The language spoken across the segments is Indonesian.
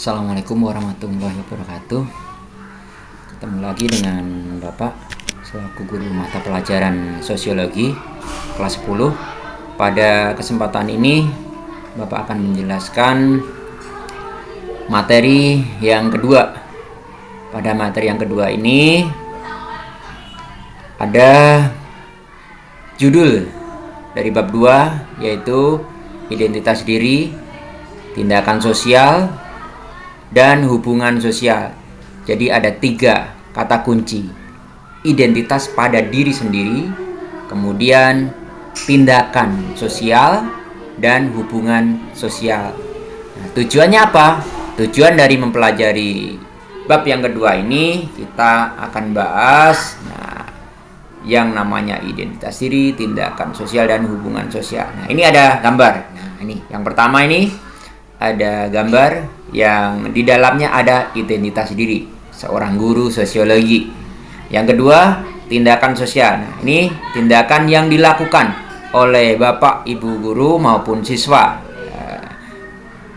Assalamualaikum warahmatullahi wabarakatuh. Ketemu lagi dengan Bapak selaku guru mata pelajaran sosiologi kelas 10. Pada kesempatan ini Bapak akan menjelaskan materi yang kedua. Pada materi yang kedua ini ada judul dari bab 2, yaitu identitas diri, tindakan sosial, dan hubungan sosial. Jadi ada 3 kata kunci: identitas pada diri sendiri, kemudian tindakan sosial, dan hubungan sosial. Nah, tujuannya apa? Tujuan dari mempelajari bab yang kedua ini, kita akan bahas yang namanya identitas diri, tindakan sosial, dan hubungan sosial. Nah, ini ada gambar. Nah, ini yang pertama, ini ada gambar yang di dalamnya ada identitas diri seorang guru sosiologi. Yang kedua, tindakan sosial. Nah, ini tindakan yang dilakukan oleh Bapak Ibu guru maupun siswa.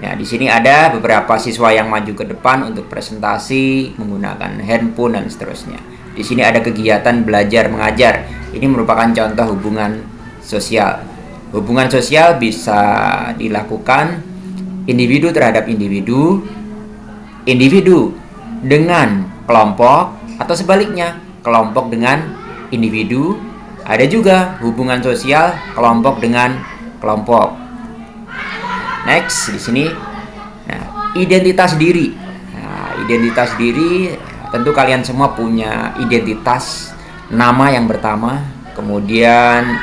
Nah, di sini ada beberapa siswa yang maju ke depan untuk presentasi menggunakan handphone dan seterusnya. Di sini ada kegiatan belajar mengajar. Ini merupakan contoh hubungan sosial. Hubungan sosial bisa dilakukan individu terhadap individu, individu dengan kelompok, atau sebaliknya, kelompok dengan individu. Ada juga hubungan sosial kelompok dengan kelompok. Next, di sini, identitas diri. Identitas diri, tentu kalian semua punya identitas, nama yang pertama, kemudian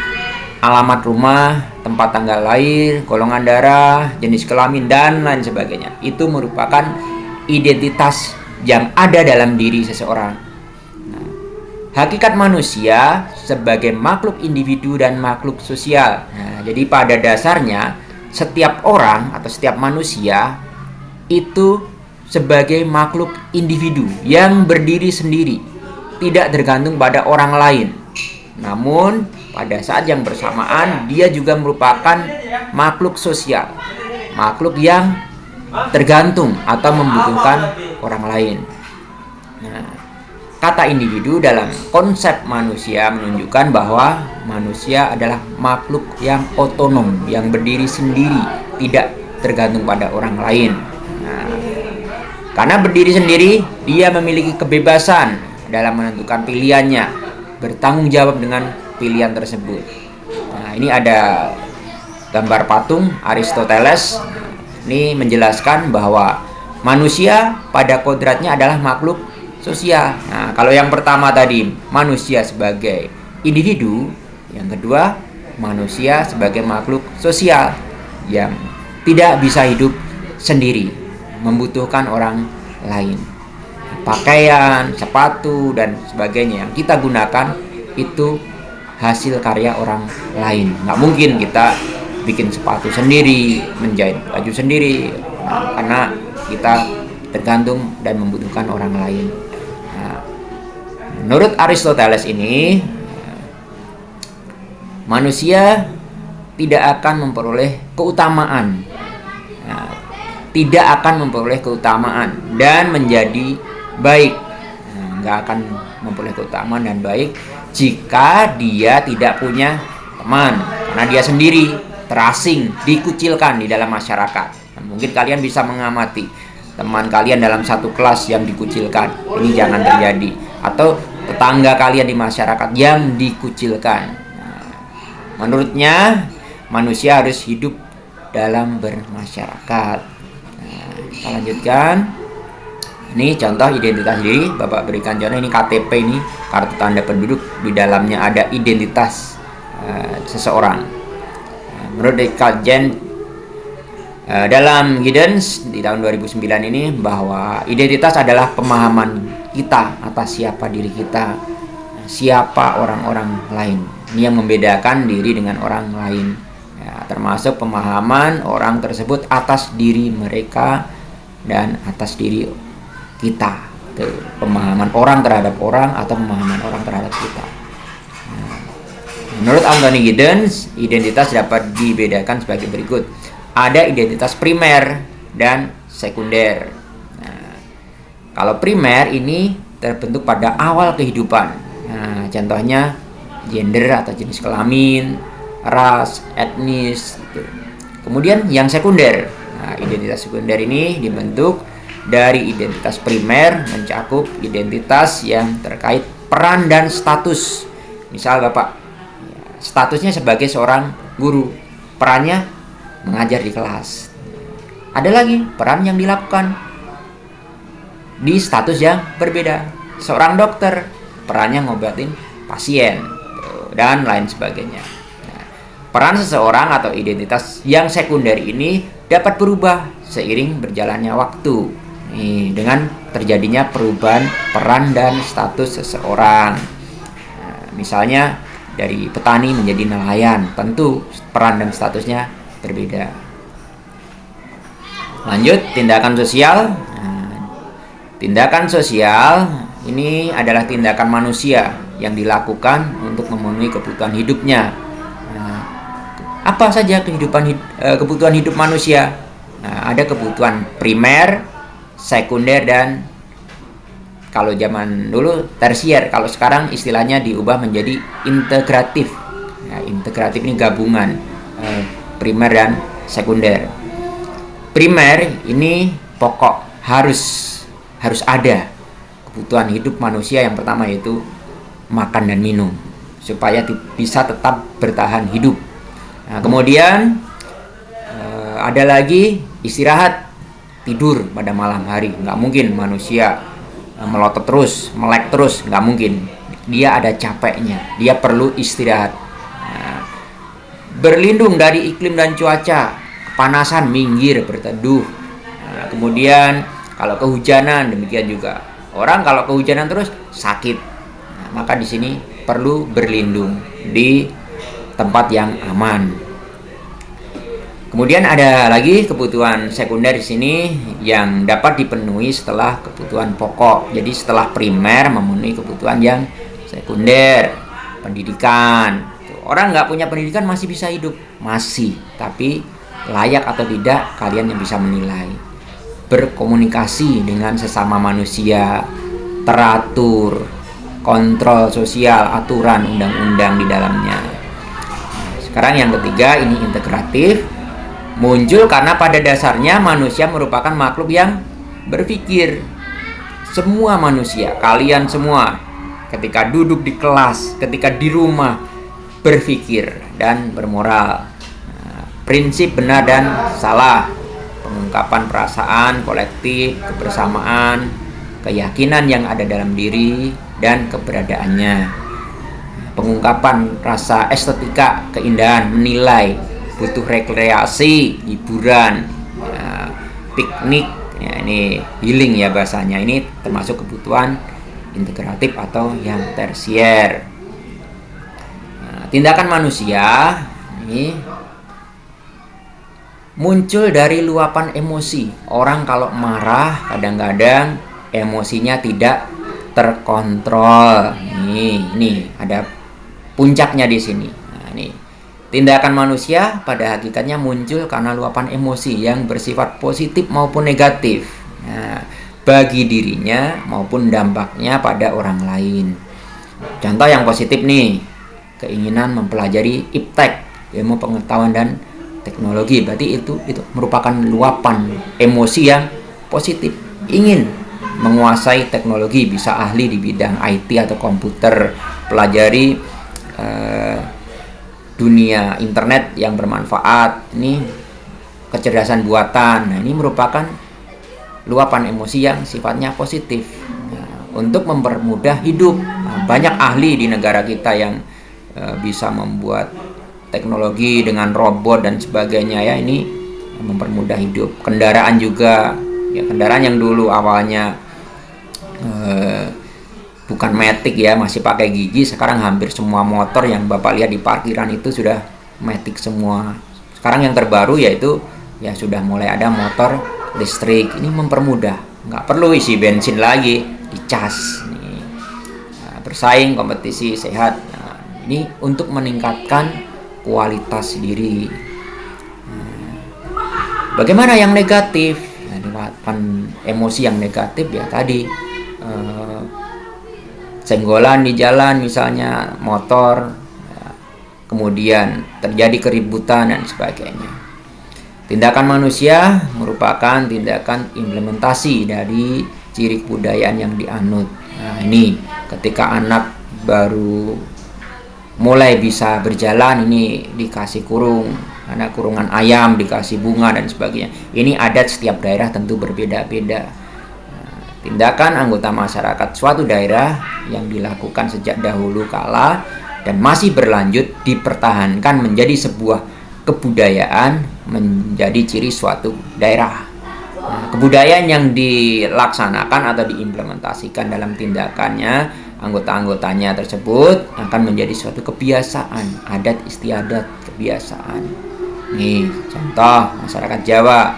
alamat rumah, tempat tanggal lahir, golongan darah, jenis kelamin, dan lain sebagainya. Itu merupakan identitas yang ada dalam diri seseorang. Nah, hakikat manusia sebagai makhluk individu dan makhluk sosial. Nah, jadi pada dasarnya setiap orang atau setiap manusia itu sebagai makhluk individu yang berdiri sendiri, tidak tergantung pada orang lain. Namun pada saat yang bersamaan dia juga merupakan makhluk sosial, makhluk yang tergantung atau membutuhkan orang lain. Nah, kata individu dalam konsep manusia menunjukkan bahwa manusia adalah makhluk yang otonom, yang berdiri sendiri, tidak tergantung pada orang lain. Nah, karena berdiri sendiri, dia memiliki kebebasan dalam menentukan pilihannya, bertanggung jawab dengan pilihan tersebut. Nah, ini ada gambar patung Aristoteles. Ini menjelaskan bahwa manusia pada kodratnya adalah makhluk sosial. Nah, kalau yang pertama tadi manusia sebagai individu, yang kedua manusia sebagai makhluk sosial yang tidak bisa hidup sendiri, membutuhkan orang lain. Pakaian, sepatu, dan sebagainya yang kita gunakan itu hasil karya orang lain. Nggak mungkin kita bikin sepatu sendiri, menjahit baju sendiri, karena kita tergantung dan membutuhkan orang lain. Nah, menurut Aristoteles ini, manusia tidak akan memperoleh keutamaan, tidak akan memperoleh keutamaan dan menjadi baik. Nggak akan memperoleh keutamaan dan baik jika dia tidak punya teman, karena dia sendiri, terasing, dikucilkan di dalam masyarakat. Nah, mungkin kalian bisa mengamati teman kalian dalam satu kelas yang dikucilkan. Ini jangan terjadi. Atau tetangga kalian di masyarakat yang dikucilkan. Nah, menurutnya manusia harus hidup dalam bermasyarakat. Nah, kita lanjutkan. Ini contoh identitas diri. Bapak berikan contoh, ini KTP, ini kartu tanda penduduk, di dalamnya ada identitas seseorang. Menurut Descartes dalam Giddens di tahun 2009 ini, bahwa identitas adalah pemahaman kita atas siapa diri kita, siapa orang-orang lain. Ini yang membedakan diri dengan orang lain, termasuk pemahaman orang tersebut atas diri mereka dan atas diri kita, pemahaman orang terhadap orang atau pemahaman orang terhadap kita. Menurut Anthony Giddens, identitas dapat dibedakan sebagai berikut. Ada identitas primer dan sekunder. Kalau primer ini terbentuk pada awal kehidupan. Nah, contohnya gender atau jenis kelamin, ras, etnis gitu. Kemudian yang sekunder. Nah, identitas sekunder ini dibentuk dari identitas primer, mencakup identitas yang terkait peran dan status. Misal Bapak, statusnya sebagai seorang guru, perannya mengajar di kelas. Ada lagi peran yang dilakukan di status yang berbeda. Seorang dokter, perannya ngobatin pasien dan lain sebagainya. Nah, peran seseorang atau identitas yang sekunder ini dapat berubah seiring berjalannya waktu. Dengan terjadinya perubahan peran dan status seseorang. Nah, misalnya dari petani menjadi nelayan, tentu peran dan statusnya berbeda. Lanjut, tindakan sosial. Nah, tindakan sosial ini adalah tindakan manusia yang dilakukan untuk memenuhi kebutuhan hidupnya. Nah, apa saja kebutuhan hidup manusia? Nah, ada kebutuhan primer, sekunder, dan kalau zaman dulu tersier. Kalau sekarang istilahnya diubah menjadi integratif. Nah, integratif ini gabungan primer dan sekunder. Primer ini pokok, harus ada kebutuhan hidup manusia. Yang pertama yaitu makan dan minum supaya bisa tetap bertahan hidup. Nah, kemudian ada lagi istirahat, tidur pada malam hari. Nggak mungkin manusia melotot terus, melek terus, nggak mungkin. Dia ada capeknya, dia perlu istirahat. Nah, berlindung dari iklim dan cuaca, kepanasan, minggir, berteduh. Nah, kemudian kalau kehujanan, demikian juga. Orang kalau kehujanan terus sakit. Nah, maka di sini perlu berlindung di tempat yang aman. Kemudian ada lagi kebutuhan sekunder di sini yang dapat dipenuhi setelah kebutuhan pokok. Jadi setelah primer memenuhi kebutuhan yang sekunder. Pendidikan. Orang nggak punya pendidikan masih bisa hidup, masih. Tapi layak atau tidak kalian yang bisa menilai. Berkomunikasi dengan sesama manusia, teratur, kontrol sosial, aturan undang-undang di dalamnya. Sekarang yang ketiga ini integratif. Muncul karena pada dasarnya manusia merupakan makhluk yang berpikir. Semua manusia, kalian semua, ketika duduk di kelas, ketika di rumah, berpikir dan bermoral. Nah, prinsip benar dan salah, pengungkapan perasaan kolektif, kebersamaan, keyakinan yang ada dalam diri, dan keberadaannya. Pengungkapan rasa estetika, keindahan, menilai, butuh rekreasi, hiburan, ya, piknik, ya, ini healing ya bahasanya. Ini termasuk kebutuhan integratif atau yang tersier. Nah, tindakan manusia ini muncul dari luapan emosi. Orang kalau marah kadang-kadang emosinya tidak terkontrol. Ini ada puncaknya di sini. Nah, ini tindakan manusia pada hakikatnya muncul karena luapan emosi yang bersifat positif maupun negatif. Nah, bagi dirinya maupun dampaknya pada orang lain. Contoh yang positif nih, keinginan mempelajari iptek, ilmu pengetahuan dan teknologi. Berarti itu merupakan luapan emosi yang positif. Ingin menguasai teknologi, bisa ahli di bidang IT atau komputer, pelajari dunia internet yang bermanfaat. Ini kecerdasan buatan. Nah, ini merupakan luapan emosi yang sifatnya positif. Nah, untuk mempermudah hidup. Nah, banyak ahli di negara kita yang bisa membuat teknologi dengan robot dan sebagainya ya. Ini mempermudah hidup. Kendaraan juga. Ya, kendaraan yang dulu awalnya bukan matic ya, masih pakai gigi. Sekarang hampir semua motor yang Bapak lihat di parkiran itu sudah matic semua. Sekarang yang terbaru yaitu ya sudah mulai ada motor listrik. Ini mempermudah, nggak perlu isi bensin lagi, dicas. Nah, bersaing, kompetisi, sehat. Nah, ini untuk meningkatkan kualitas diri. Bagaimana yang negatif? Nah, menyatakan emosi yang negatif ya tadi, senggolan di jalan misalnya motor, ya, kemudian terjadi keributan dan sebagainya. Tindakan manusia merupakan tindakan implementasi dari ciri kebudayaan yang dianut. Nah, ini ketika anak baru mulai bisa berjalan, ini dikasih kurung, anak kurungan ayam, dikasih bunga dan sebagainya. Ini adat setiap daerah tentu berbeda-beda. Tindakan anggota masyarakat suatu daerah yang dilakukan sejak dahulu kala dan masih berlanjut dipertahankan menjadi sebuah kebudayaan, menjadi ciri suatu daerah. Kebudayaan yang dilaksanakan atau diimplementasikan dalam tindakannya anggota-anggotanya tersebut akan menjadi suatu kebiasaan, adat istiadat, kebiasaan. Nih contoh masyarakat Jawa,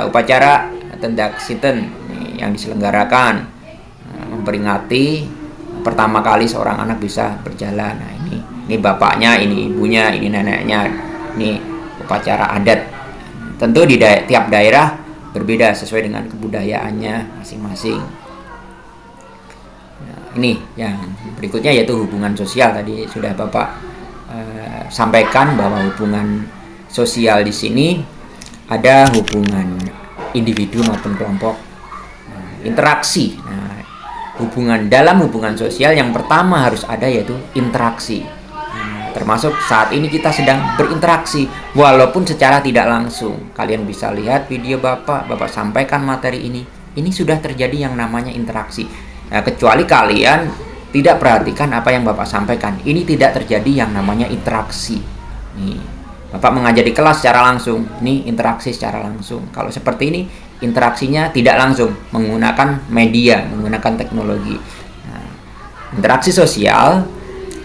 upacara Tendak Siten yang diselenggarakan memperingati pertama kali seorang anak bisa berjalan. Nah, ini bapaknya, ini ibunya, ini neneknya. Ini upacara adat. Tentu di tiap daerah berbeda sesuai dengan kebudayaannya masing-masing. Nah, ini yang berikutnya yaitu hubungan sosial. Tadi sudah Bapak sampaikan bahwa hubungan sosial di sini ada hubungan individu maupun kelompok, interaksi. Nah, dalam hubungan sosial yang pertama harus ada yaitu interaksi. Termasuk saat ini kita sedang berinteraksi walaupun secara tidak langsung. Kalian bisa lihat video Bapak sampaikan materi ini sudah terjadi yang namanya interaksi. Nah, kecuali kalian tidak perhatikan apa yang Bapak sampaikan, ini tidak terjadi yang namanya interaksi. Nih, Bapak mengajar di kelas secara langsung, ini interaksi secara langsung. Kalau seperti ini, interaksinya tidak langsung, menggunakan media, menggunakan teknologi. Nah, interaksi sosial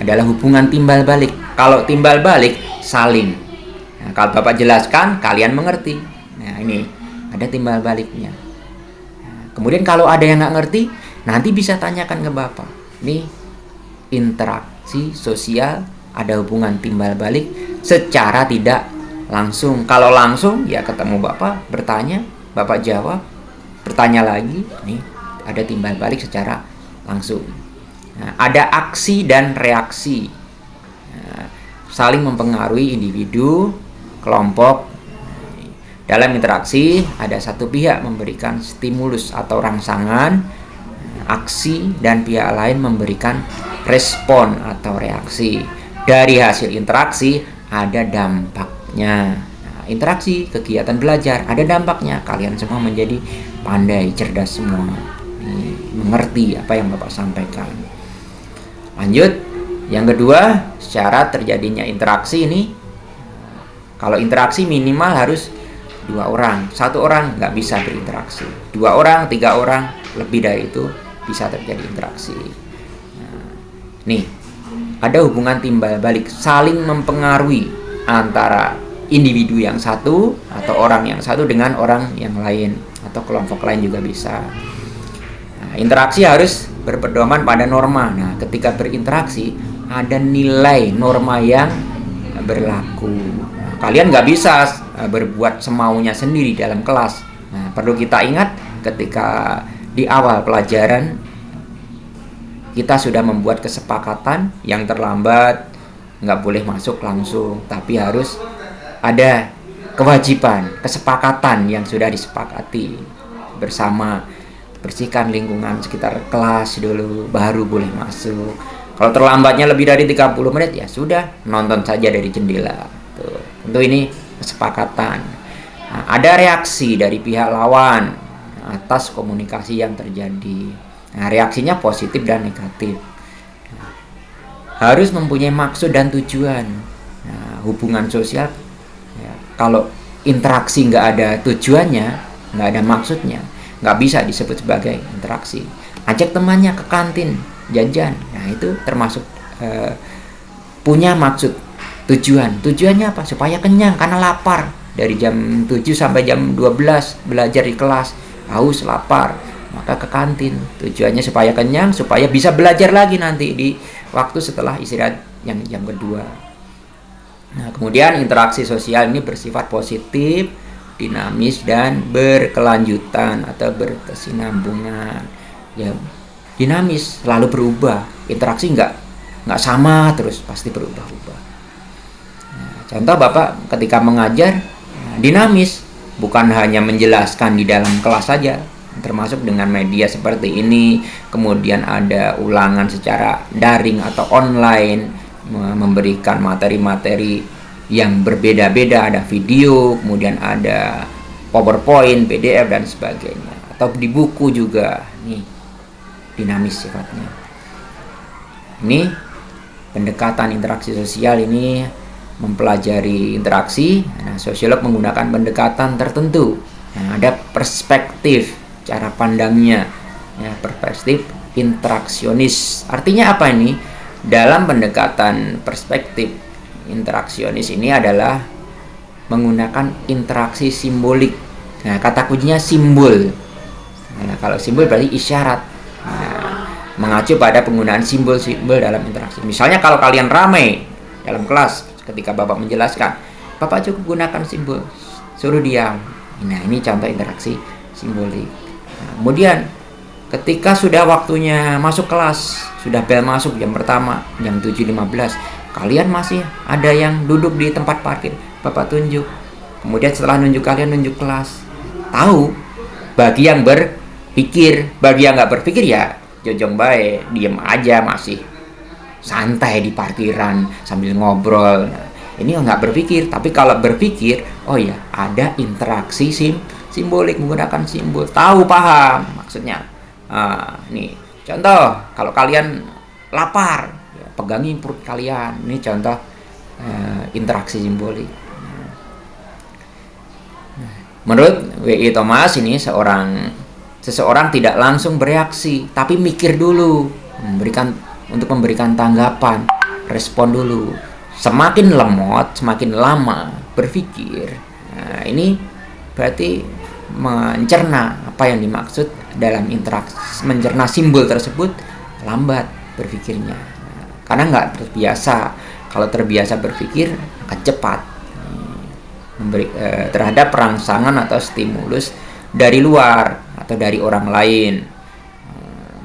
adalah hubungan timbal balik. Kalau timbal balik, saling. Nah, kalau Bapak jelaskan, kalian mengerti. Nah, ini ada timbal baliknya. Nah, kemudian kalau ada yang nggak ngerti, nanti bisa tanyakan ke Bapak. Ini interaksi sosial, ada hubungan timbal balik secara tidak langsung. Kalau langsung ya ketemu Bapak, bertanya, Bapak jawab, bertanya lagi, nih ada timbal balik secara langsung. Nah, ada aksi dan reaksi, nah, saling mempengaruhi individu, kelompok. Dalam interaksi ada satu pihak memberikan stimulus atau rangsangan, aksi, dan pihak lain memberikan respon atau reaksi. Dari hasil interaksi ada dampaknya. Nah, interaksi, kegiatan belajar, ada dampaknya. Kalian semua menjadi pandai, cerdas semua. Mengerti apa yang Bapak sampaikan. Lanjut, yang kedua, syarat terjadinya interaksi ini. Kalau interaksi minimal harus 2 orang. 1 orang nggak bisa berinteraksi. 2 orang, 3 orang, lebih dari itu bisa terjadi interaksi. Nah, nih, ada hubungan timbal balik, saling mempengaruhi antara individu yang satu atau orang yang satu dengan orang yang lain atau kelompok lain juga bisa. Nah, interaksi harus berpedoman pada norma. Nah, ketika berinteraksi ada nilai norma yang berlaku. Nah, kalian nggak bisa berbuat semaunya sendiri dalam kelas. Nah, perlu kita ingat ketika di awal pelajaran kita sudah membuat kesepakatan yang terlambat nggak boleh masuk langsung, tapi harus ada kewajiban, kesepakatan yang sudah disepakati bersama. Bersihkan lingkungan sekitar kelas dulu, baru boleh masuk. Kalau terlambatnya lebih dari 30 menit, ya sudah, nonton saja dari jendela. Tuh. Tentu ini kesepakatan. Nah, ada reaksi dari pihak lawan atas komunikasi yang terjadi. Nah, reaksinya positif dan negatif. Nah, harus mempunyai maksud dan tujuan. Nah, hubungan sosial, ya, kalau interaksi nggak ada tujuannya, nggak ada maksudnya, nggak bisa disebut sebagai interaksi. Ajak temannya ke kantin jajan, nah itu termasuk punya maksud, tujuan. Tujuannya apa? Supaya kenyang karena lapar. Dari jam 7 sampai jam 12 belajar di kelas, haus, lapar, maka ke kantin. Tujuannya supaya kenyang, supaya bisa belajar lagi nanti di waktu setelah istirahat yang jam kedua. Nah, kemudian interaksi sosial ini bersifat positif, dinamis dan berkelanjutan atau berkesinambungan. Ya, dinamis, selalu berubah. Interaksi nggak sama terus, pasti berubah-ubah. Nah, contoh Bapak ketika mengajar dinamis, bukan hanya menjelaskan di dalam kelas saja, termasuk dengan media seperti ini, kemudian ada ulangan secara daring atau online, memberikan materi-materi yang berbeda-beda, ada video, kemudian ada PowerPoint, PDF dan sebagainya, atau di buku juga. Nih, dinamis sifatnya. Ini pendekatan interaksi sosial ini mempelajari interaksi. Nah, sosiolog menggunakan pendekatan tertentu. Nah, ada perspektif cara pandangnya, ya, perspektif interaksionis. Artinya apa ini? Dalam pendekatan perspektif interaksionis ini adalah menggunakan interaksi simbolik. Nah, kata kuncinya simbol. Nah, kalau simbol berarti isyarat. Nah, mengacu pada penggunaan simbol-simbol dalam interaksi. Misalnya kalau kalian ramai dalam kelas, ketika Bapak menjelaskan, Bapak cukup gunakan simbol, suruh diam. Nah, ini contoh interaksi simbolik. Nah, kemudian ketika sudah waktunya masuk kelas, sudah bel masuk jam pertama, jam 7.15, kalian masih ada yang duduk di tempat parkir, Bapak tunjuk. Kemudian setelah nunjuk kalian nunjuk kelas. Tahu, bagi yang berpikir, bagi yang nggak berpikir ya jojong baik, diem aja, masih santai di parkiran sambil ngobrol. Nah, ini nggak berpikir. Tapi kalau berpikir, oh ya, ada interaksi simbolik, menggunakan simbol, tahu, paham maksudnya. Nih contoh, kalau kalian lapar, ya, pegangi perut kalian. Ini contoh interaksi simbolik. Menurut W.I. Thomas, ini seseorang tidak langsung bereaksi, tapi mikir dulu, untuk memberikan tanggapan, respon dulu. Semakin lemot, semakin lama berpikir. Nah, ini berarti mencerna apa yang dimaksud dalam interaksi, mencerna simbol tersebut, lambat berpikirnya. Nah, karena nggak terbiasa. Kalau terbiasa berpikir akan cepat terhadap rangsangan atau stimulus dari luar atau dari orang lain,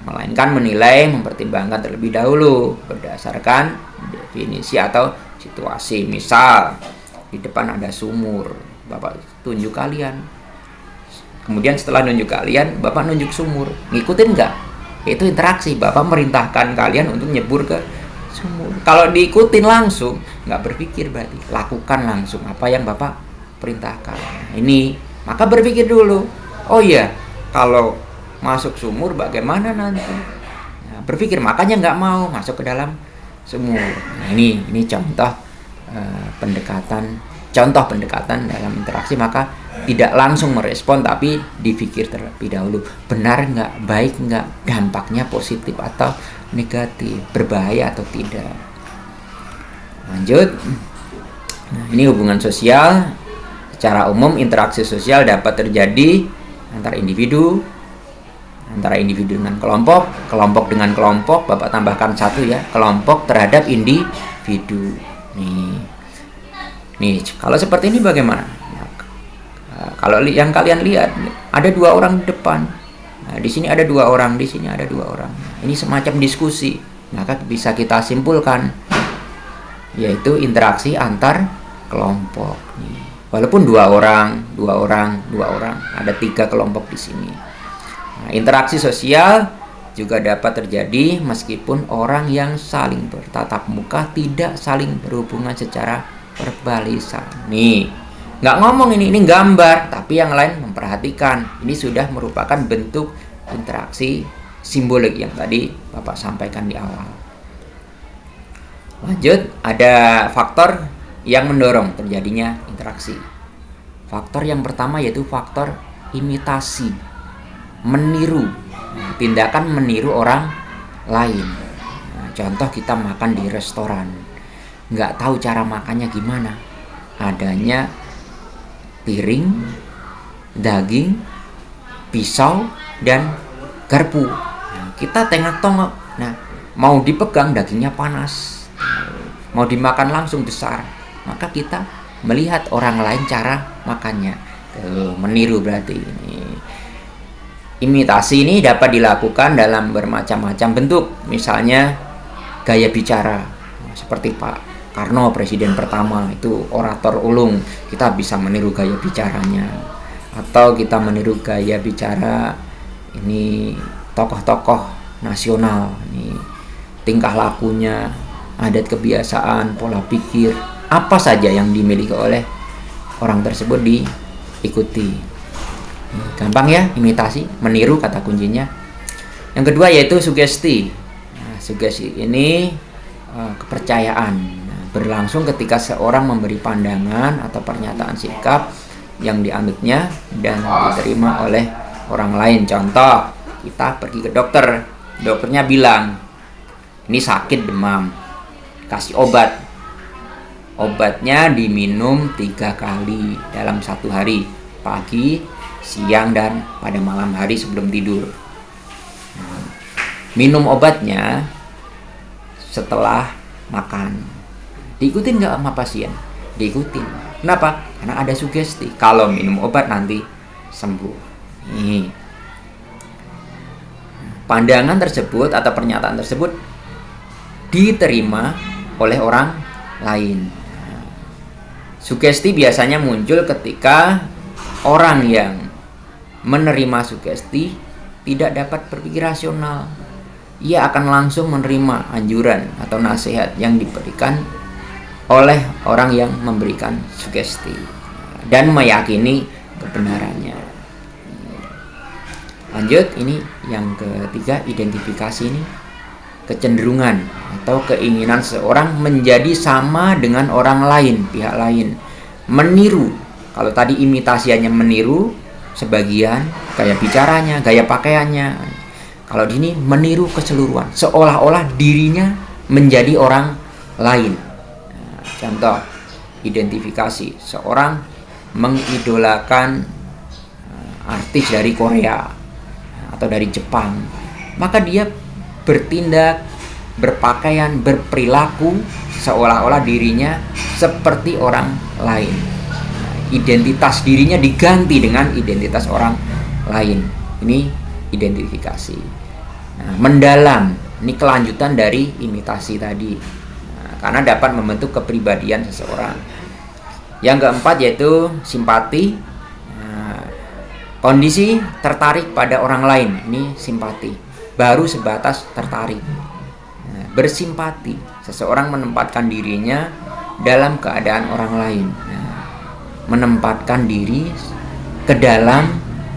melainkan menilai, mempertimbangkan terlebih dahulu berdasarkan definisi atau situasi. Misal di depan ada sumur, Bapak tunjuk kalian, kemudian setelah nunjuk kalian, Bapak nunjuk sumur, ngikutin nggak? Itu interaksi. Bapak merintahkan kalian untuk nyebur ke sumur. Kalau diikutin langsung, nggak berpikir, berarti lakukan langsung apa yang Bapak perintahkan. Nah, ini maka berpikir dulu, oh iya, kalau masuk sumur bagaimana nanti? Nah, berpikir, makanya nggak mau masuk ke dalam sumur. Nah, ini contoh pendekatan dalam interaksi. Maka tidak langsung merespon, tapi dipikir terlebih dahulu, benar nggak, baik nggak, dampaknya positif atau negatif, berbahaya atau tidak. Lanjut. Nah, ini hubungan sosial. Secara umum interaksi sosial dapat terjadi antara individu dengan kelompok, kelompok dengan kelompok. Bapak tambahkan satu ya, kelompok terhadap individu. Nih, kalau seperti ini bagaimana? Nah, kalau yang kalian lihat, ada dua orang di depan. Nah, di sini ada dua orang, di sini ada dua orang. Ini semacam diskusi. Maka bisa kita simpulkan, yaitu interaksi antar kelompok. Nih. Walaupun dua orang, ada 3 kelompok di sini. Nah, interaksi sosial juga dapat terjadi meskipun orang yang saling bertatap muka tidak saling berhubungan secara verbal lisan. Nih, nggak ngomong ini gambar, tapi yang lain memperhatikan. Ini sudah merupakan bentuk interaksi simbolik yang tadi Bapak sampaikan di awal. Lanjut, ada faktor yang mendorong terjadinya interaksi. Faktor yang pertama yaitu faktor imitasi, meniru, tindakan meniru orang lain. Nah, contoh kita makan di restoran, nggak tahu cara makannya gimana, adanya piring, daging, pisau, dan garpu. Nah, kita tengok-tengok, nah mau dipegang dagingnya panas, mau dimakan langsung besar. Maka kita melihat orang lain cara makannya. Meniru berarti ini. Imitasi ini dapat dilakukan dalam bermacam-macam bentuk, misalnya gaya bicara, seperti Pak Karno, presiden pertama, itu orator ulung, kita bisa meniru gaya bicaranya. Atau kita meniru gaya bicara ini tokoh-tokoh nasional, ini tingkah lakunya, adat kebiasaan, pola pikir, apa saja yang dimiliki oleh orang tersebut diikuti. Gampang ya, imitasi, meniru kata kuncinya. Yang kedua yaitu sugesti. Sugesti ini kepercayaan, berlangsung ketika seorang memberi pandangan atau pernyataan sikap yang dianutnya dan diterima oleh orang lain. Contoh, kita pergi ke dokter, dokternya bilang ini sakit demam, kasih obat, obatnya diminum 3 kali dalam 1 hari, pagi, siang, dan pada malam hari sebelum tidur. Minum obatnya setelah makan. Diikutin nggak sama pasien? Diikutin. Kenapa? Karena ada sugesti. Kalau minum obat nanti sembuh. Nih. Pandangan tersebut atau pernyataan tersebut diterima oleh orang lain. Sugesti biasanya muncul ketika orang yang menerima sugesti tidak dapat berpikir rasional. Ia akan langsung menerima anjuran atau nasihat yang diberikan oleh orang yang memberikan sugesti dan meyakini kebenarannya. Lanjut, ini yang ketiga, identifikasi ini kecenderungan atau keinginan seorang menjadi sama dengan orang lain, pihak lain, meniru. Kalau tadi imitasi hanya meniru sebagian, gaya bicaranya, gaya pakaiannya. Kalau di sini meniru keseluruhan, seolah-olah dirinya menjadi orang lain. Contoh, identifikasi, seorang mengidolakan artis dari Korea atau dari Jepang, maka dia bertindak, berpakaian, berperilaku seolah-olah dirinya seperti orang lain. Identitas dirinya diganti dengan identitas orang lain. Ini identifikasi. Mendalam, ini kelanjutan dari imitasi tadi. Karena dapat membentuk kepribadian seseorang. Yang keempat yaitu simpati. Kondisi tertarik pada orang lain, ini simpati. Baru sebatas tertarik. Bersimpati, seseorang menempatkan dirinya dalam keadaan orang lain. Menempatkan diri ke dalam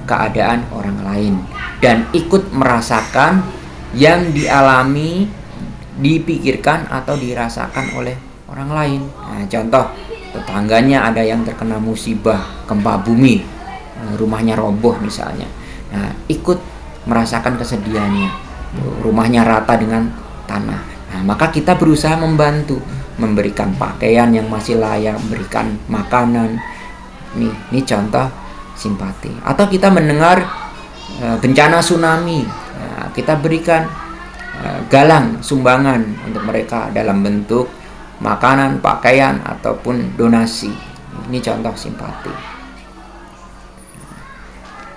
keadaan orang lain dan ikut merasakan yang dialami, dipikirkan atau dirasakan oleh orang lain. Contoh, tetangganya ada yang terkena musibah gempa bumi, rumahnya roboh misalnya. Ikut merasakan kesedihannya, rumahnya rata dengan tanah. Maka kita berusaha membantu, memberikan pakaian yang masih layak, memberikan makanan. Ini contoh simpati. Atau kita mendengar bencana tsunami, kita berikan galang sumbangan untuk mereka dalam bentuk makanan, pakaian, ataupun donasi. Ini contoh simpati.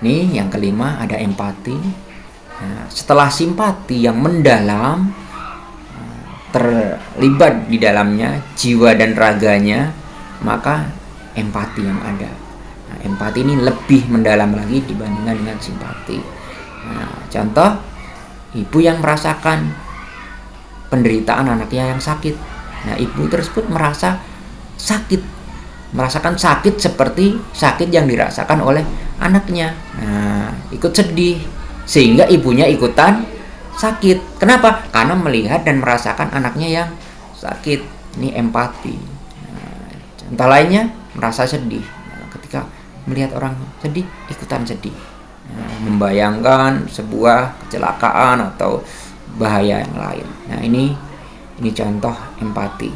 Ini yang kelima, ada empati. Setelah simpati yang mendalam terlibat di dalamnya jiwa dan raganya, maka empati yang ada. Empati ini lebih mendalam lagi dibandingkan dengan simpati. Contoh, ibu yang merasakan penderitaan anaknya yang sakit. Ibu tersebut merasakan sakit seperti sakit yang dirasakan oleh anaknya. Ikut sedih, sehingga ibunya ikutan sakit. Kenapa? Karena melihat dan merasakan anaknya yang sakit. Ini empati. Contoh lainnya, merasa sedih. Ketika melihat orang sedih, ikutan sedih. Membayangkan sebuah kecelakaan atau bahaya yang lain. Ini contoh empati.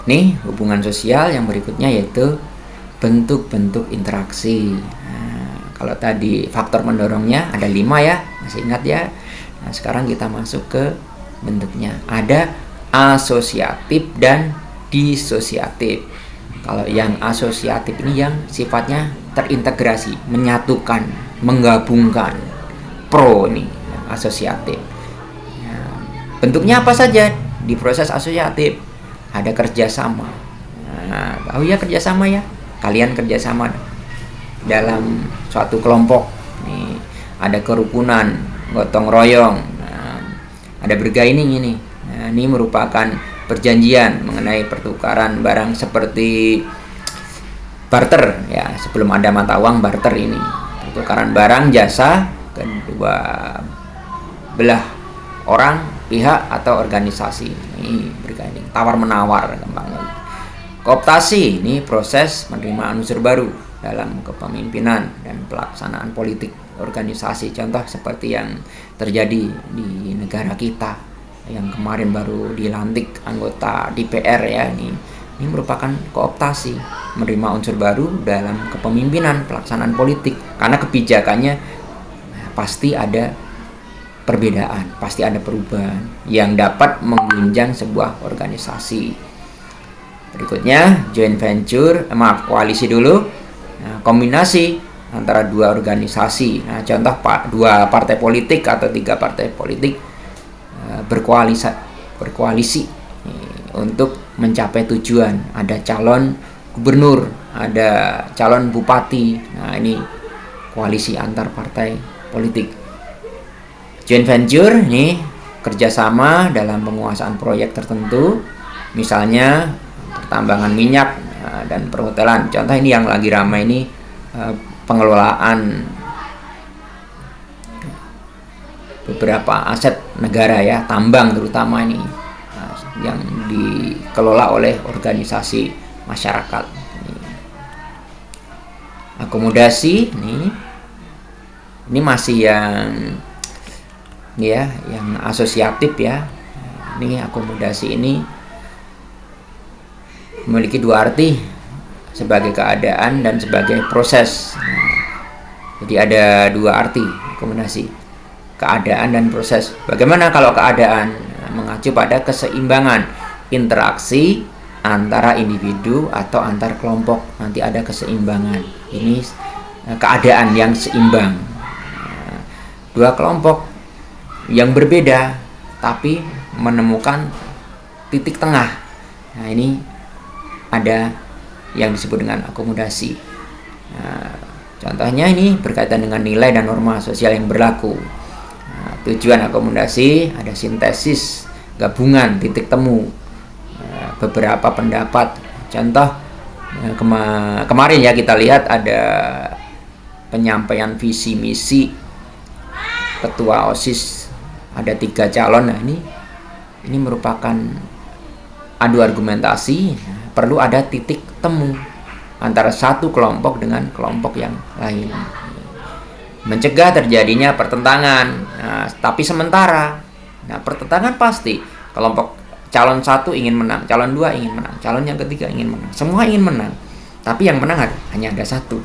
Nih, hubungan sosial yang berikutnya yaitu bentuk-bentuk interaksi. Kalau tadi faktor mendorongnya ada 5 ya, masih ingat ya. Sekarang kita masuk ke bentuknya. Ada asosiatif dan disosiatif. Kalau yang asosiatif ini yang sifatnya terintegrasi, menyatukan, menggabungkan. Pro ini yang asosiatif. Ya, bentuknya apa saja di proses asosiatif? Ada kerjasama. Nah, oh ya kerjasama ya. Kalian kerjasama dalam suatu kelompok. Nih, ada kerukunan, gotong royong. Nah, ada bargaining ini. Nah, ini merupakan perjanjian mengenai pertukaran barang seperti barter ya, sebelum ada mata uang barter ini. Pertukaran barang jasa kedua belah orang, pihak atau organisasi. Ini bargaining, tawar menawar gampang. Kooptasi ini proses penerimaan unsur baru dalam kepemimpinan dan pelaksanaan politik organisasi. Contoh seperti yang terjadi di negara kita yang kemarin baru dilantik anggota DPR ya, ini merupakan kooptasi, menerima unsur baru dalam kepemimpinan pelaksanaan politik, karena kebijakannya pasti ada perbedaan, pasti ada perubahan yang dapat mengguncang sebuah organisasi. Berikutnya joint venture, koalisi dulu. Nah, kombinasi antara dua organisasi. Nah, contoh dua partai politik atau 3 partai politik berkoalisi untuk mencapai tujuan. Ada calon gubernur, ada calon bupati. Nah, ini koalisi antar partai politik. Joint venture ini kerjasama dalam penguasaan proyek tertentu, misalnya pertambangan minyak dan perhotelan. Contoh ini yang lagi ramai ini, pengelolaan beberapa aset negara ya, tambang terutama ini yang dikelola oleh organisasi masyarakat. Akomodasi ini masih yang asosiatif ya. Ini akomodasi ini memiliki 2 arti, sebagai keadaan dan sebagai proses. Jadi ada 2 arti akomodasi, keadaan dan proses. Bagaimana kalau keadaan? Mengacu pada keseimbangan interaksi antara individu atau antar kelompok. Nanti ada keseimbangan. Ini keadaan yang seimbang. 2 kelompok yang berbeda tapi menemukan titik tengah. Nah, ini ada yang disebut dengan akomodasi. Nah, contohnya ini berkaitan dengan nilai dan norma sosial yang berlaku. Nah, tujuan akomodasi ada sintesis, gabungan, titik temu, beberapa pendapat. Contoh kemarin ya kita lihat ada penyampaian visi misi ketua OSIS, ada 3 calon. Nah, ini merupakan adu argumentasi. Perlu ada titik temu antara satu kelompok dengan kelompok yang lain, mencegah terjadinya pertentangan. Nah, tapi sementara, pertentangan pasti. Kelompok calon 1 ingin menang, calon 2 ingin menang, calon yang ketiga ingin menang, semua ingin menang. Tapi yang menang hanya ada 1.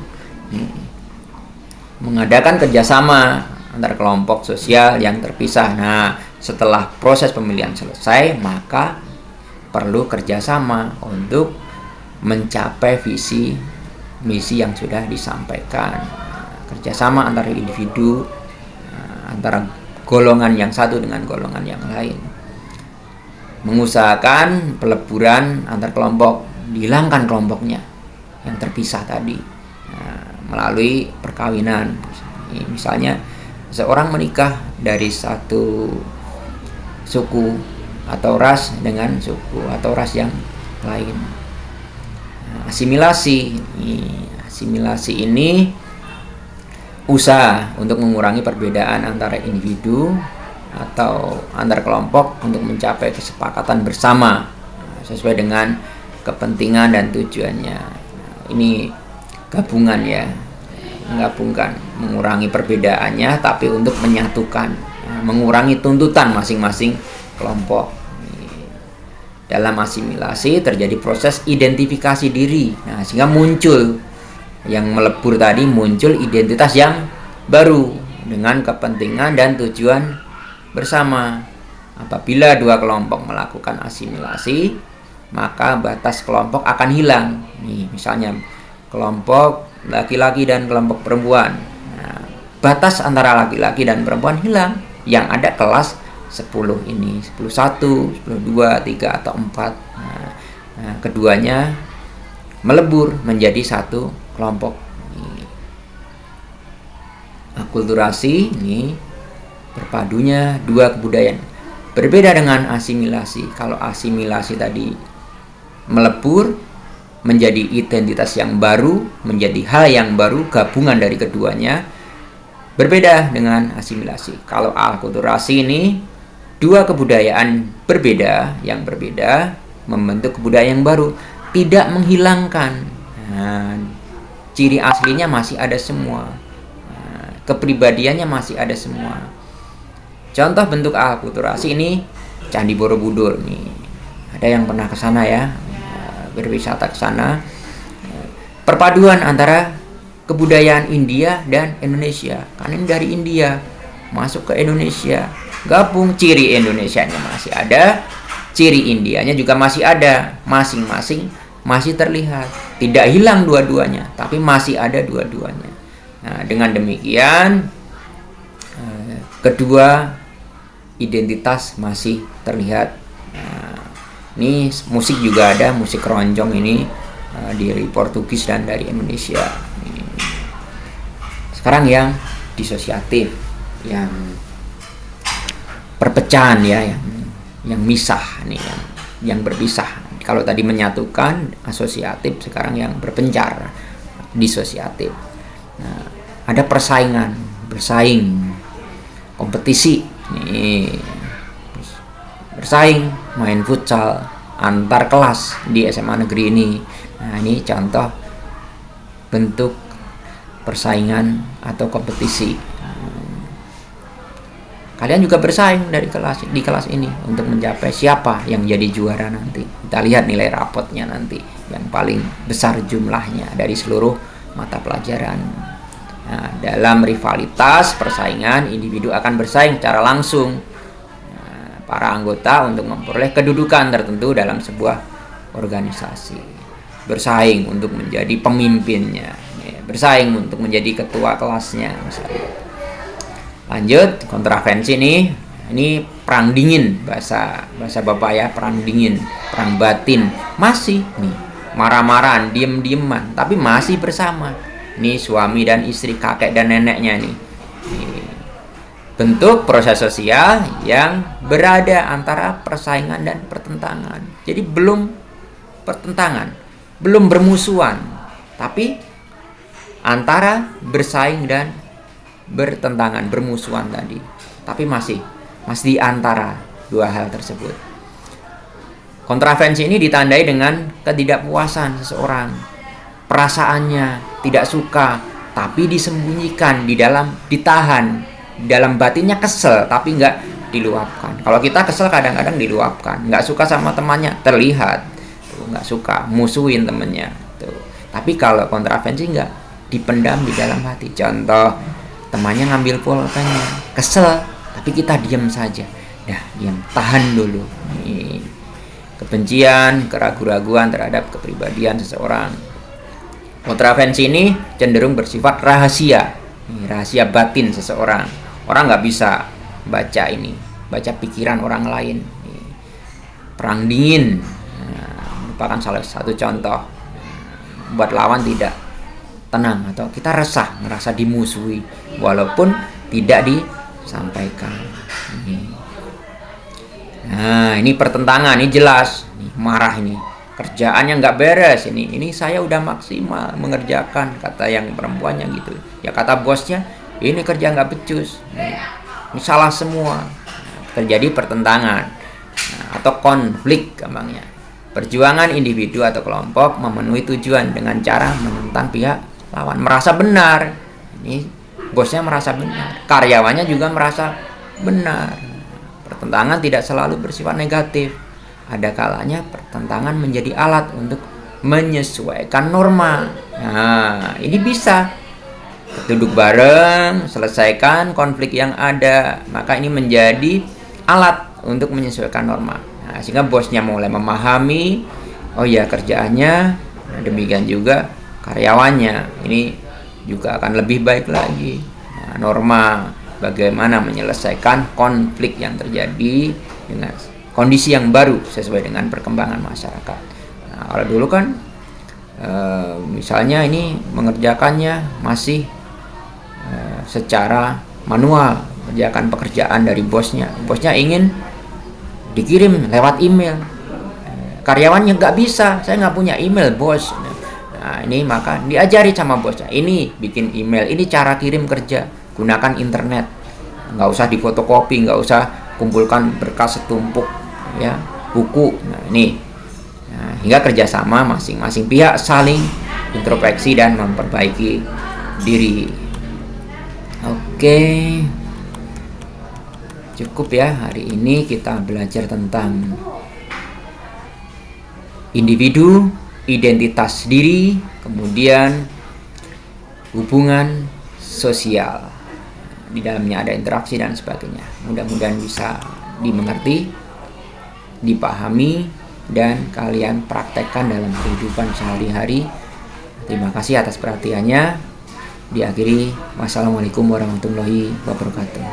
Mengadakan kerjasama antar kelompok sosial yang terpisah. Nah, setelah proses pemilihan selesai, maka perlu kerjasama untuk mencapai visi misi yang sudah disampaikan. Kerjasama antara individu, antara golongan yang satu dengan golongan yang lain. Mengusahakan peleburan antar kelompok, dihilangkan kelompoknya yang terpisah tadi, melalui perkawinan. Misalnya seorang menikah dari satu suku atau ras dengan suku atau ras yang lain. Asimilasi ini usaha untuk mengurangi perbedaan antara individu atau antar kelompok untuk mencapai kesepakatan bersama sesuai dengan kepentingan dan tujuannya. Ini gabungan ya, menggabungkan, mengurangi perbedaannya tapi untuk menyatukan, mengurangi tuntutan masing-masing kelompok. Dalam asimilasi terjadi proses identifikasi diri. Nah, sehingga muncul yang melebur tadi, muncul identitas yang baru dengan kepentingan dan tujuan bersama. Apabila 2 kelompok melakukan asimilasi, maka batas kelompok akan hilang. Misalnya kelompok laki-laki dan kelompok perempuan. Nah, batas antara laki-laki dan perempuan hilang. Yang ada kelas 10 ini, 10-1, 10-2, 3 atau 4. Nah, keduanya melebur menjadi satu kelompok. Akulturasi ini berpadunya dua kebudayaan. Berbeda dengan asimilasi. Kalau asimilasi tadi melebur menjadi identitas yang baru, menjadi hal yang baru, gabungan dari keduanya. Berbeda dengan asimilasi. Kalau akulturasi ini dua kebudayaan berbeda, yang berbeda membentuk kebudayaan yang baru, tidak menghilangkan. Nah, ciri aslinya masih ada semua. Nah, kepribadiannya masih ada semua. Contoh bentuk akulturasi ini Candi Borobudur nih. Ada yang pernah ke sana ya, berwisata ke sana. Perpaduan antara kebudayaan India dan Indonesia. Karena ini dari India masuk ke Indonesia, gabung, ciri Indonesianya masih ada, ciri Indianya juga masih ada, masing-masing masih terlihat. Tidak hilang dua-duanya, tapi masih ada dua-duanya. Nah, dengan demikian kedua identitas masih terlihat. Nah, ini musik juga ada, musik keroncong ini dari Portugis dan dari Indonesia. Sekarang yang disosiatif, yang perpecahan ya, yang misah nih, yang berpisah. Kalau tadi menyatukan, asosiatif, sekarang yang berpencar, disosiatif. Nah, ada persaingan, bersaing, kompetisi nih, bersaing main futsal antar kelas di SMA negeri ini. Nah, ini contoh bentuk persaingan atau kompetisi. Kalian juga bersaing di kelas ini untuk mencapai siapa yang jadi juara nanti. Kita lihat nilai rapotnya nanti yang paling besar jumlahnya dari seluruh mata pelajaran. Nah, dalam rivalitas persaingan, individu akan bersaing secara langsung para anggota untuk memperoleh kedudukan tertentu dalam sebuah organisasi. Bersaing untuk menjadi pemimpinnya, bersaing untuk menjadi ketua kelasnya misalnya. Lanjut, kontravensi ini perang dingin, bahasa Bapak ya, perang dingin, perang batin. Masih nih marah-marahan, diem-dieman, tapi masih bersama. Ini suami dan istri, kakek dan neneknya nih. Bentuk proses sosial yang berada antara persaingan dan pertentangan. Jadi belum pertentangan, belum bermusuhan, tapi antara bersaing dan bertentangan, bermusuhan tadi. Tapi masih di antara dua hal tersebut. Kontravensi ini ditandai dengan ketidakpuasan seseorang, perasaannya tidak suka, tapi disembunyikan ditahan. Dalam batinnya kesel tapi nggak diluapkan. Kalau kita kesel kadang-kadang diluapkan, nggak suka sama temannya terlihat, nggak suka, musuhin temennya tuh. Tapi kalau kontravensi nggak, dipendam di dalam hati. Contoh, temannya ngambil pulpennya, kesel tapi kita diam saja, diam, tahan dulu. Nih, kebencian, keraguan-raguan terhadap kepribadian seseorang. Kontravensi ini cenderung bersifat rahasia, rahasia batin seseorang. Orang nggak bisa baca pikiran orang lain. Perang dingin merupakan salah satu contoh buat lawan tidak tenang atau kita resah, merasa dimusuhi walaupun tidak disampaikan. Nah, ini pertentangan, ini jelas, marah ini. Kerjaannya nggak beres ini saya udah maksimal mengerjakan, kata yang perempuannya gitu. Ya kata bosnya, ini kerja nggak becus, ini salah semua. Terjadi pertentangan atau konflik gampangnya. Perjuangan individu atau kelompok memenuhi tujuan dengan cara menentang pihak lawan, merasa benar. Ini bosnya merasa benar, karyawannya juga merasa benar. Pertentangan tidak selalu bersifat negatif. Ada kalanya pertentangan menjadi alat untuk menyesuaikan norma. Nah, ini bisa duduk bareng, selesaikan konflik yang ada. Maka ini menjadi alat untuk menyesuaikan norma. Nah, sehingga bosnya mulai memahami, oh ya kerjaannya Nah, demikian juga karyawannya, ini juga akan lebih baik lagi. Nah, norma bagaimana menyelesaikan konflik yang terjadi dengan kondisi yang baru sesuai dengan perkembangan masyarakat. Nah, kalau dulu kan misalnya ini mengerjakannya masih secara manual, mengerjakan pekerjaan dari bosnya ingin dikirim lewat email, karyawannya nggak bisa, saya nggak punya email bos. Nah, ini maka diajari sama bosnya, ini bikin email, ini cara kirim kerja, gunakan internet, nggak usah difotokopi, nggak usah kumpulkan berkas setumpuk ya buku. Nah, ini hingga kerjasama masing-masing pihak saling introspeksi dan memperbaiki diri. Oke, cukup ya, hari ini kita belajar tentang individu, identitas diri, kemudian hubungan sosial. Di dalamnya ada interaksi dan sebagainya. Mudah-mudahan bisa dimengerti, dipahami, dan kalian praktekkan dalam kehidupan sehari-hari. Terima kasih atas perhatiannya. Diakhiri, wassalamualaikum warahmatullahi wabarakatuh.